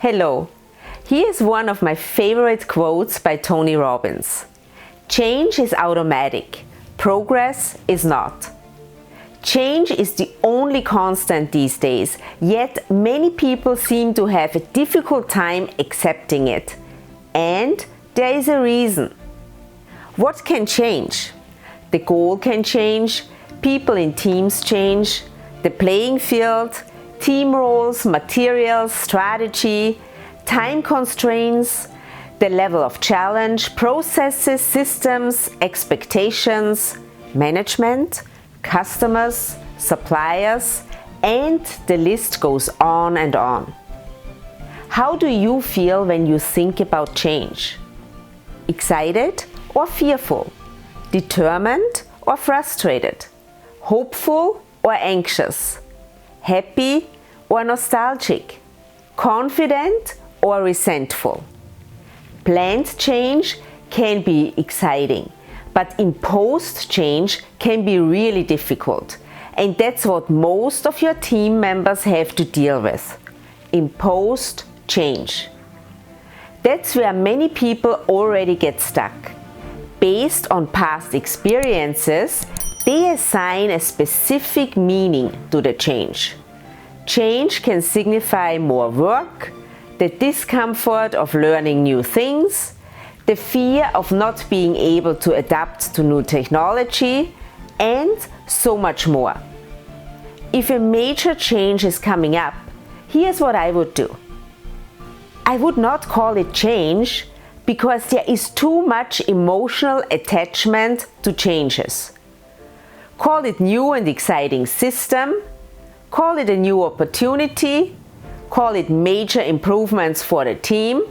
Hello, here's one of my favorite quotes by Tony Robbins. Change is automatic, progress is not. Change is the only constant these days, yet many people seem to have a difficult time accepting it. And there is a reason. What can change? The goal can change, people in teams change, the playing field, team roles, materials, strategy, time constraints, the level of challenge, processes, systems, expectations, management, customers, suppliers, and the list goes on and on. How do you feel when you think about change? Excited or fearful? Determined or frustrated? Hopeful or anxious? Happy or nostalgic? Confident or resentful? Planned change can be exciting, but imposed change can be really difficult. And that's what most of your team members have to deal with. Imposed change. That's where many people already get stuck. Based on past experiences, they assign a specific meaning to the change. Change can signify more work, the discomfort of learning new things, the fear of not being able to adapt to new technology, and so much more. If a major change is coming up, here's what I would do. I would not call it change because there is too much emotional attachment to changes. Call it new and exciting system, call it a new opportunity, call it major improvements for the team.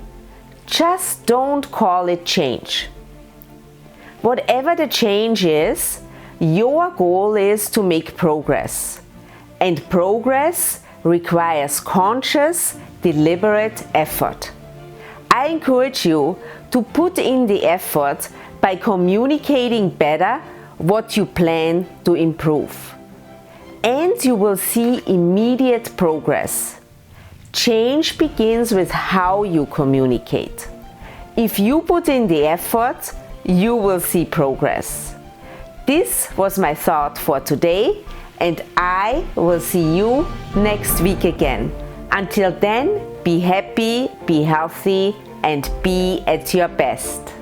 Just don't call it change. Whatever the change is, your goal is to make progress. And progress requires conscious, deliberate effort. I encourage you to put in the effort by communicating better what you plan to improve. And you will see immediate progress. Change begins with how you communicate. If you put in the effort, you will see progress. This was my thought for today, and I will see you next week again. Until then, be happy, be healthy, and be at your best.